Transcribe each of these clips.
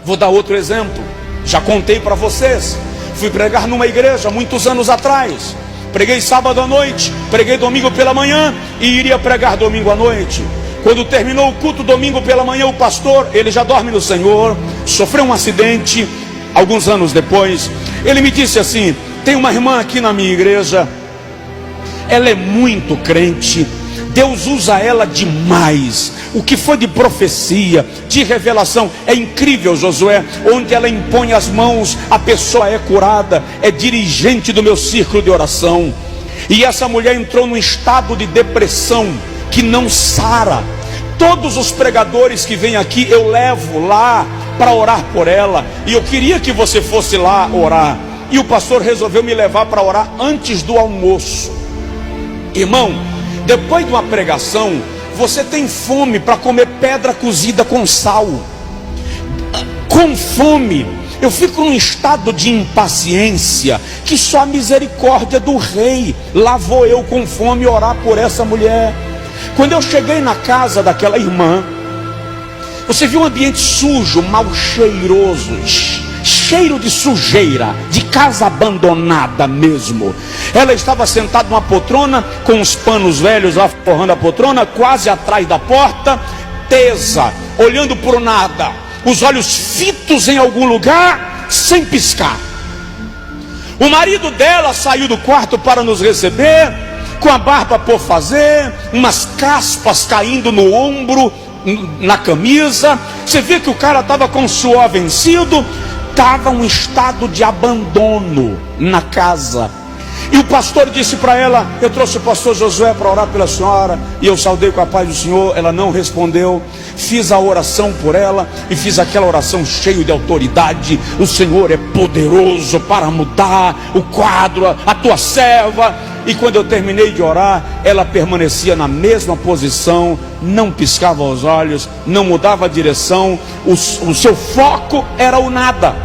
Vou dar outro exemplo. Já contei para vocês. Fui pregar numa igreja muitos anos atrás. Preguei sábado à noite, preguei domingo pela manhã e iria pregar domingo à noite. Quando terminou o culto domingo pela manhã, o pastor, ele já dorme no Senhor, sofreu um acidente alguns anos depois. Ele me disse assim: tem uma irmã aqui na minha igreja, ela é muito crente, Deus usa ela demais. O que foi de profecia, de revelação, é incrível, Josué. Onde ela impõe as mãos, a pessoa é curada. É dirigente do meu círculo de oração. E essa mulher entrou num estado de depressão que não sara. Todos os pregadores que vêm aqui eu levo lá para orar por ela. E eu queria que você fosse lá orar. E o pastor resolveu me levar para orar antes do almoço. Irmão, depois de uma pregação, você tem fome para comer pedra cozida com sal. Com fome, eu fico num estado de impaciência que só a misericórdia do rei. Lá vou eu com fome orar por essa mulher. Quando eu cheguei na casa daquela irmã, você viu um ambiente sujo, mal cheiroso, cheiro de sujeira, de casa abandonada mesmo. Ela estava sentada numa poltrona, com os panos velhos lá forrando a poltrona, quase atrás da porta, tesa, olhando para o nada, os olhos fitos em algum lugar, sem piscar. O marido dela saiu do quarto para nos receber, com a barba por fazer, umas caspas caindo no ombro, na camisa. Você vê que o cara estava com suor vencido. Estava um estado de abandono na casa. E o pastor disse para ela: eu trouxe o pastor Josué para orar pela senhora. E eu saudei com a paz do Senhor. Ela não respondeu. Fiz a oração por ela. E fiz aquela oração cheia de autoridade: o Senhor é poderoso para mudar o quadro, a tua serva. E quando eu terminei de orar, ela permanecia na mesma posição, não piscava os olhos, não mudava a direção. O seu foco era o nada.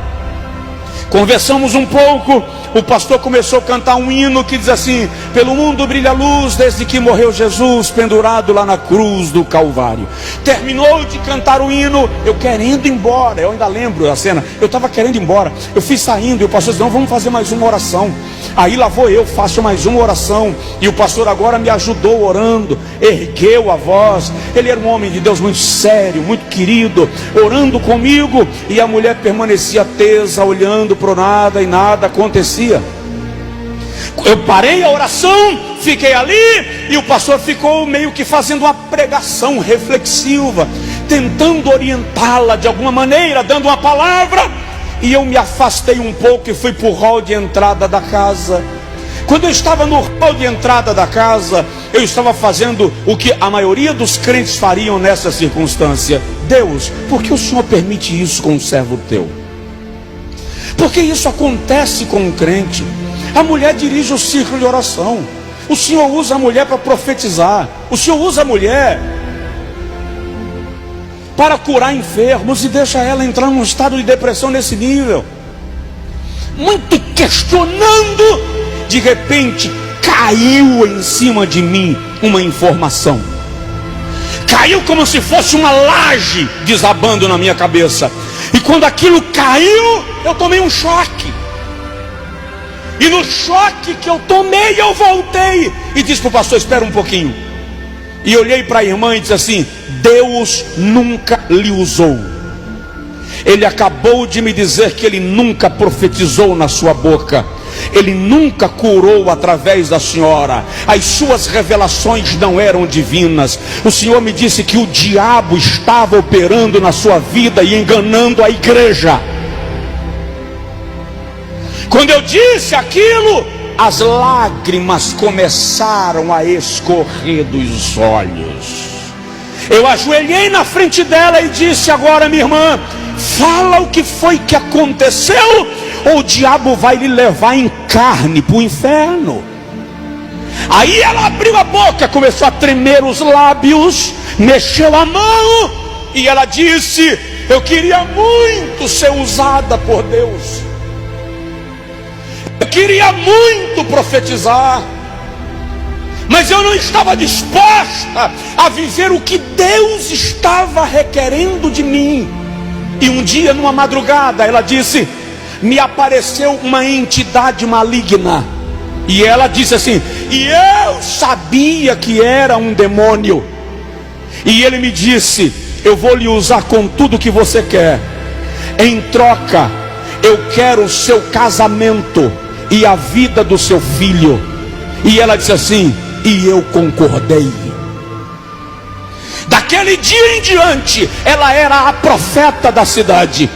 Conversamos um pouco. O pastor começou a cantar um hino que diz assim: pelo mundo brilha a luz desde que morreu Jesus, pendurado lá na cruz do Calvário. Terminou de cantar o hino, eu querendo ir embora. Eu ainda lembro a cena, eu estava querendo ir embora. Eu fui saindo e o pastor disse: não, vamos fazer mais uma oração. Aí lá vou eu, faço mais uma oração. E o pastor agora me ajudou orando, ergueu a voz. Ele era um homem de Deus muito sério, muito querido, orando comigo. E a mulher permanecia tesa, olhando para o nada, e nada acontecia. Eu parei a oração, fiquei ali, e o pastor ficou meio que fazendo uma pregação reflexiva, tentando orientá-la de alguma maneira, dando uma palavra. E eu me afastei um pouco e fui para o hall de entrada da casa. Quando eu estava no hall de entrada da casa, eu estava fazendo o que a maioria dos crentes fariam nessa circunstância: Deus, por que o Senhor permite isso com um servo teu? Porque isso acontece com um crente. A mulher dirige o círculo de oração. O Senhor usa a mulher para profetizar. O Senhor usa a mulher para curar enfermos e deixa ela entrar num estado de depressão nesse nível. Muito questionando, de repente caiu em cima de mim uma informação. Caiu como se fosse uma laje desabando na minha cabeça. E quando aquilo caiu, eu tomei um choque. E no choque que eu tomei, eu voltei e disse para o pastor: espera um pouquinho. E olhei para a irmã e disse assim: Deus nunca lhe usou. Ele acabou de me dizer que ele nunca profetizou na sua boca. Ele nunca curou através da senhora. As suas revelações não eram divinas. O Senhor me disse que o diabo estava operando na sua vida e enganando a igreja. Quando eu disse aquilo, as lágrimas começaram a escorrer dos olhos. Eu ajoelhei na frente dela e disse: agora, minha irmã, fala o que foi que aconteceu, ou o diabo vai lhe levar em carne para o inferno. Aí ela abriu a boca, começou a tremer os lábios, mexeu a mão, e ela disse: eu queria muito ser usada por Deus. Eu queria muito profetizar, mas eu não estava disposta a viver o que Deus estava requerendo de mim. E um dia, numa madrugada, ela disse: me apareceu uma entidade maligna. E ela disse assim: e eu sabia que era um demônio. E ele me disse: eu vou lhe usar com tudo que você quer. Em troca, eu quero o seu casamento e a vida do seu filho. E ela disse assim: e eu concordei. Daquele dia em diante, ela era a profeta da cidade.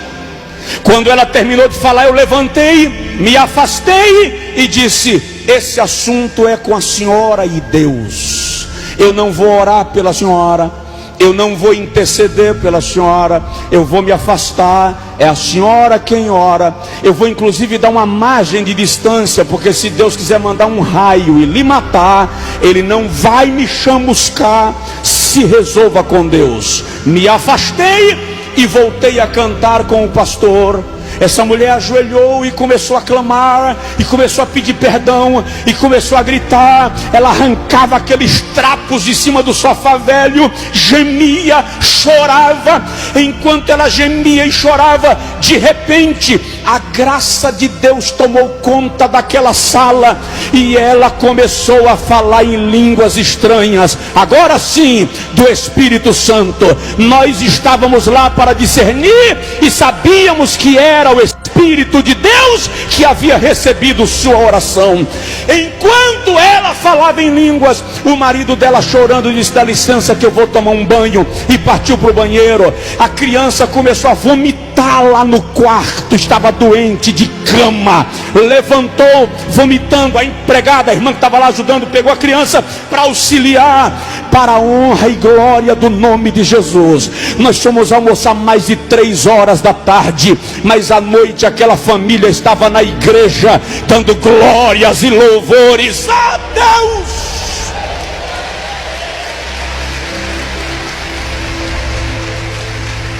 Quando ela terminou de falar, eu levantei, me afastei e disse: esse assunto é com a senhora e Deus. Eu não vou orar pela senhora, eu não vou interceder pela senhora, eu vou me afastar, é a senhora quem ora. Eu vou inclusive dar uma margem de distância, porque se Deus quiser mandar um raio e lhe matar, Ele não vai me chamuscar. Se resolva com Deus. Me afastei e voltei a cantar com o pastor. Essa mulher ajoelhou e começou a clamar, e começou a pedir perdão, e começou a gritar. Ela arrancava aqueles trapos de cima do sofá velho, gemia, chorava. Enquanto ela gemia e chorava, de repente a graça de Deus tomou conta daquela sala, e ela começou a falar em línguas estranhas, agora sim, do Espírito Santo. Nós estávamos lá para discernir, e sabíamos que era o Espírito de Deus que havia recebido sua oração. Enquanto ela falava em línguas, o marido dela chorando disse: dá licença que eu vou tomar um banho, e partiu para o banheiro. A criança começou a vomitar lá no quarto, estava doente de cama, levantou vomitando. A empregada, a irmã que estava lá ajudando, pegou a criança para auxiliar. Para a honra e glória do nome de Jesus, nós fomos almoçar mais de 3 horas da tarde, mas à noite aquela família estava na igreja dando glórias e louvores a Deus.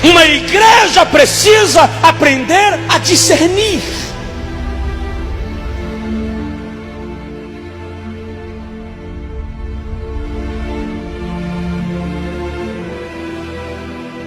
Uma igreja precisa aprender a discernir.